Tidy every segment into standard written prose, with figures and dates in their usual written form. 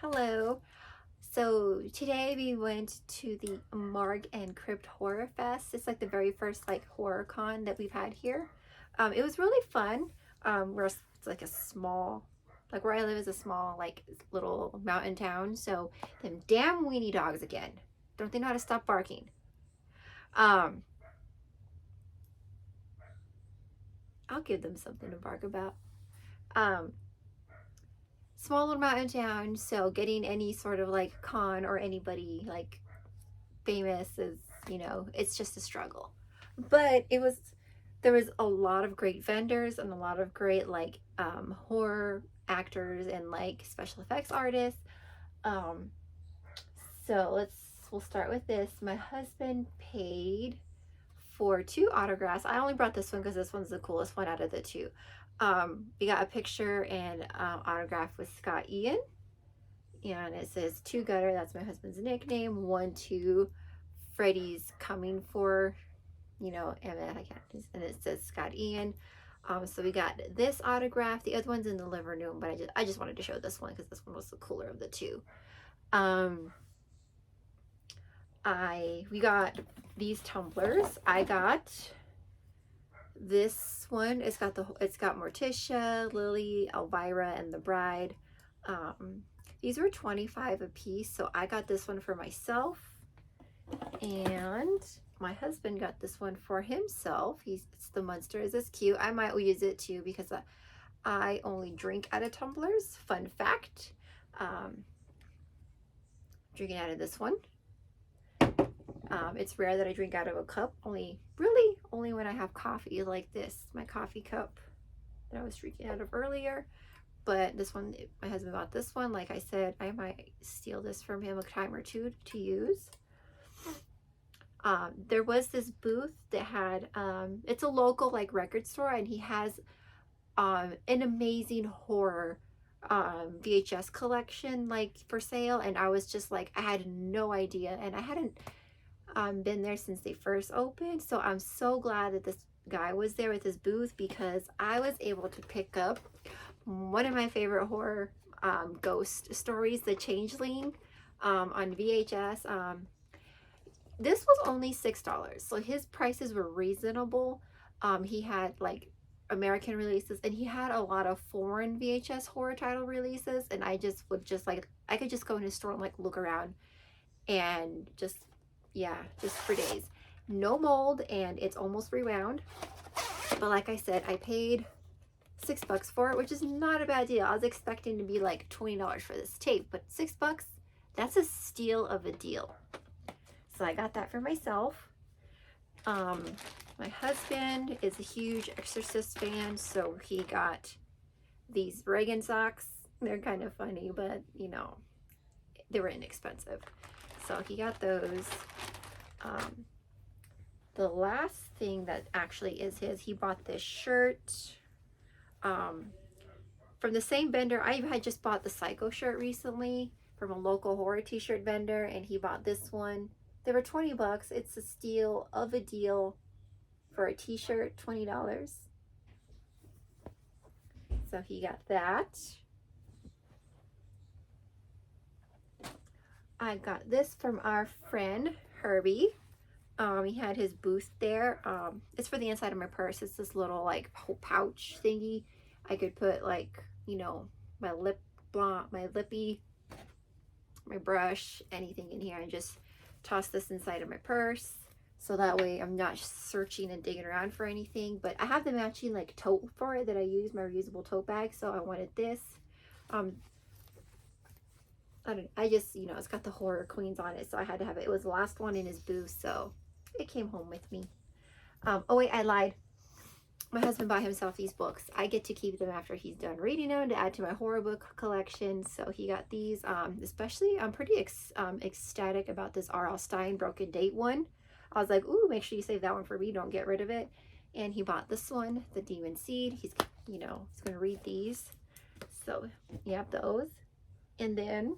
Hello. So today we went to the Marg and Crypt Horror Fest. It's like the very first like horror con that we've had here. It was really fun. It's like a small, like where I live is a small like little mountain town. So them damn weenie dogs again. Don't they know how to stop barking? Um, I'll give them something to bark about. Um, Small little mountain town. So getting any sort of like con or anybody like famous is, it's just a struggle. But there was a lot of great vendors and a lot of great like horror actors and like special effects artists. Um, so we'll start with this. My husband paid for two autographs. I only brought this one because this one's the coolest one out of the two. We got a picture and autograph with Scott Ian, and it says two gutter. That's my husband's nickname. 1-2 Freddie's coming for, and it says Scott Ian. So we got this autograph. The other one's in the living room, but I just wanted to show this one because this one was the cooler of the two. We got these tumblers. I got this one. It's got Morticia, Lily, Elvira, and the bride. These were 25 a piece, so I got this one for myself. And my husband got this one for himself. It's the Munster. Is this cute? I might use it too because I only drink out of tumblers. Fun fact. Drinking out of this one. It's rare that I drink out of a cup. Only when I have coffee like this. My coffee cup that I was drinking out of earlier. But this one, my husband bought this one. Like I said, I might steal this from him a time or two to use. There was this booth that had it's a local like record store, and he has an amazing horror VHS collection like for sale, and I was just like, I had no idea, and I hadn't been there since they first opened. So I'm so glad that this guy was there with his booth, because I was able to pick up one of my favorite horror ghost stories, The Changeling, on VHS. This was only $6, so his prices were reasonable. He had like American releases, and he had a lot of foreign VHS horror title releases, and I could just go in his store and like look around and just for days. No mold, and it's almost rewound. But like I said, I paid $6 for it, which is not a bad deal. I was expecting to be like $20 for this tape, but $6, that's a steal of a deal. So I got that for myself. My husband is a huge Exorcist fan, so he got these Reagan socks. They're kind of funny, but they were inexpensive. So he got those. The last thing that actually is his, he bought this shirt from the same vendor. I had just bought the Psycho shirt recently from a local horror t-shirt vendor, and he bought this one. They were $20. It's a steal of a deal for a t-shirt, $20. So he got that. I got this from our friend Herbie. He had his booth there. It's for the inside of my purse. It's this little like pouch thingy. I could put like, my lip balm, my lippy, my brush, anything in here, and just toss this inside of my purse. So that way I'm not searching and digging around for anything. But I have the matching like tote for it that I use, my reusable tote bag. So I wanted this. It's got the horror queens on it, so I had to have it. It was the last one in his booth, so it came home with me. Oh wait, I lied. My husband bought himself these books. I get to keep them after he's done reading them to add to my horror book collection. So he got these. Especially, I'm pretty ecstatic about this R.L. Stine Broken Date one. I was like, ooh, make sure you save that one for me. Don't get rid of it. And he bought this one, The Demon Seed. He's going to read these. So, yep, the Oath. And then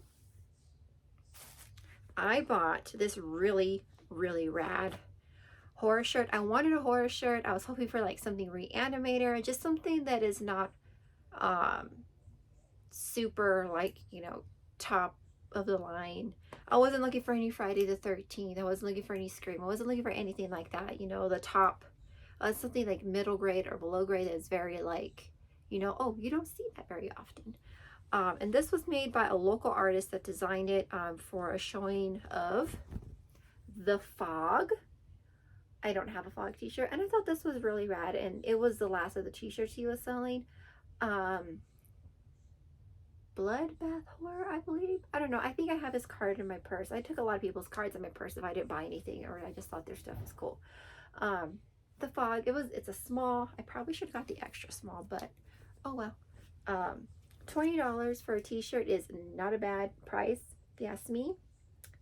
I bought this really, really rad horror shirt. I wanted a horror shirt. I was hoping for like something Reanimator, just something that is not super like, top of the line. I wasn't looking for any Friday the 13th. I wasn't looking for any Scream. I wasn't looking for anything like that. You know, the top, something like middle grade or below grade that is very like, you know, oh, you don't see that very often. And this was made by a local artist that designed it for a showing of The Fog. I don't have a Fog t-shirt, and I thought this was really rad, and it was the last of the t-shirts he was selling. Bloodbath Horror, I believe. I don't know. I think I have his card in my purse. I took a lot of people's cards in my purse if I didn't buy anything, or I just thought their stuff was cool. The Fog, it's a small. I probably should have got the extra small, but oh well. $20 for a t-shirt is not a bad price, if you ask me.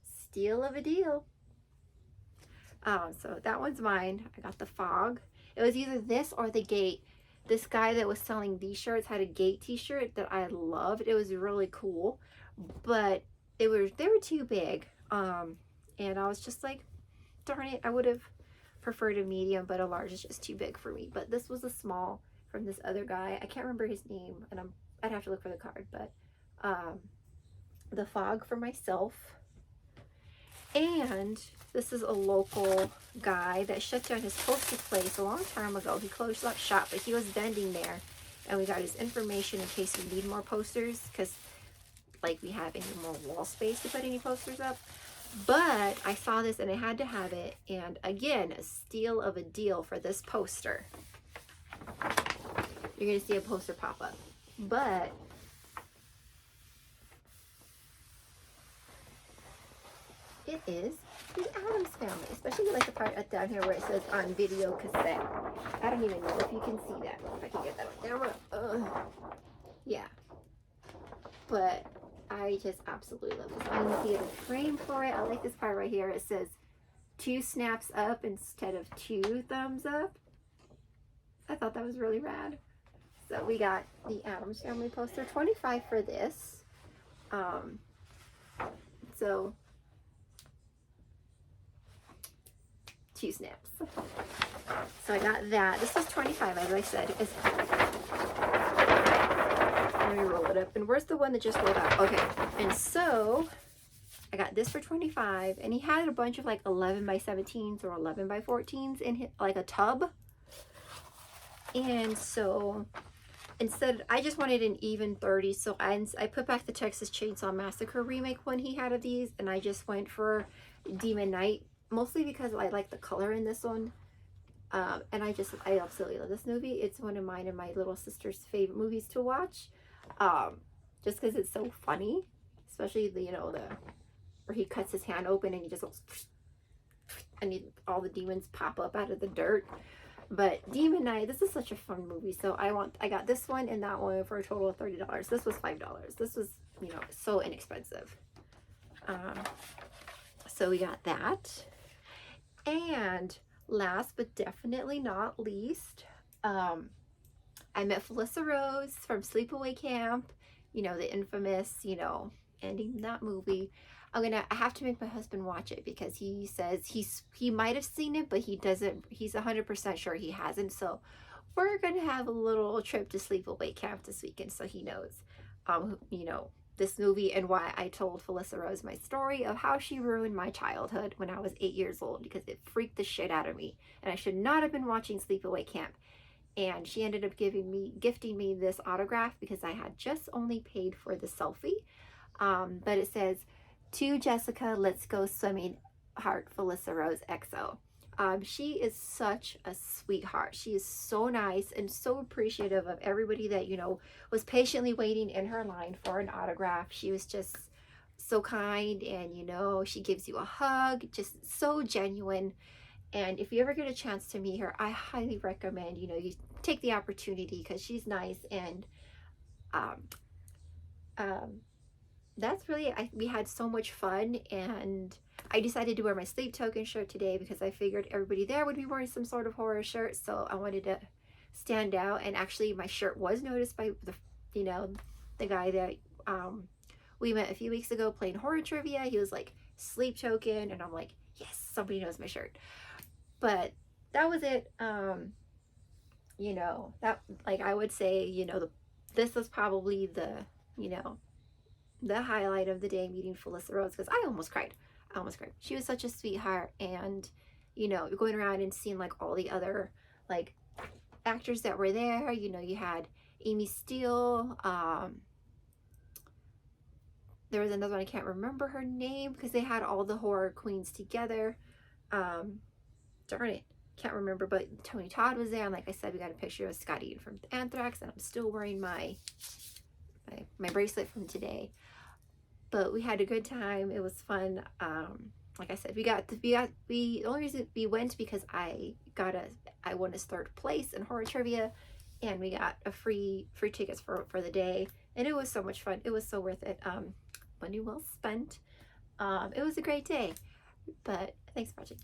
Steal of a deal. So that one's mine. I got the Fog. It was either this or the Gate. This guy that was selling these shirts had a Gate t-shirt that I loved. It was really cool, but they were too big. And I was just like, darn it, I would have preferred a medium, but a large is just too big for me. But this was a small from this other guy. I can't remember his name, and I'd have to look for the card, but the Fog for myself. And this is a local guy that shut down his poster place a long time ago. He closed up shop, but he was vending there, and we got his information in case we need more posters, because like we have any more wall space to put any posters up. But I saw this and I had to have it, and again, a steal of a deal for this poster. You're gonna see a poster pop up, but it is the Addams Family, especially like the part down here where it says on video cassette. I don't even know if you can see that. If I can get that on camera. Yeah. But I just absolutely love this. I'm going to get a frame for it. I like this part right here. It says 2 snaps up instead of 2 thumbs up. I thought that was really rad. So we got the Addams Family poster. $25 for this. So 2 snaps. So I got that. This was $25, as I said. Let me roll it up. And where's the one that just rolled out? Okay. And so I got this for $25, and he had a bunch of like 11 by 17s or 11 by 14s in his, like a tub. And so instead, I just wanted an even 30. So I put back the Texas Chainsaw Massacre remake one he had of these, and I just went for Demon Knight. Mostly because I like the color in this one. And I absolutely love this movie. It's one of mine and my little sister's favorite movies to watch. Just because it's so funny. Especially the, you know, where he cuts his hand open and he just goes, and all the demons pop up out of the dirt. But Demon Knight, this is such a fun movie. So I got this one and that one for a total of $30. This was $5. This was, you know, so inexpensive. So we got that. And last but definitely not least, I met Felissa Rose from Sleepaway Camp, you know, the infamous, you know, ending that movie. I have to make my husband watch it because he says he might have seen it, but he's 100% sure he hasn't. So we're gonna have a little trip to Sleepaway Camp this weekend, so he knows, you know, this movie and why I told Felissa Rose my story of how she ruined my childhood when I was 8 years old, because it freaked the shit out of me, and I should not have been watching Sleepaway Camp. And she ended up gifting me this autograph because I had just only paid for the selfie. But it says, "To Jessica, let's go swimming, heart, Felissa Rose XO." She is such a sweetheart. She is so nice and so appreciative of everybody that, you know, was patiently waiting in her line for an autograph. She was just so kind, and, you know, she gives you a hug, just so genuine. And if you ever get a chance to meet her, I highly recommend, you know, you take the opportunity because she's nice. And that's really, we had so much fun, and I decided to wear my Sleep Token shirt today because I figured everybody there would be wearing some sort of horror shirt, so I wanted to stand out. And actually my shirt was noticed by the, you know, the guy that we met a few weeks ago playing horror trivia. He was like, Sleep Token, and I'm like, yes, somebody knows my shirt. But that was it. You know, that, like, I would say, you know, this was probably the, you know, the highlight of the day, meeting Felissa Rose, because I almost cried. I almost cried. She was such a sweetheart, and you know, going around and seeing like all the other like actors that were there. You know, you had Amy Steele. There was another one, I can't remember her name, because they had all the horror queens together. Darn it, can't remember, but Tony Todd was there, and like I said, we got a picture of Scott Eaton from Anthrax, and I'm still wearing my bracelet from today. But we had a good time. It was fun. Like I said, the only reason we went because I won this third place in horror trivia, and we got a free tickets for the day, and it was so much fun. It was so worth it. Money well spent. It was a great day. But thanks for watching.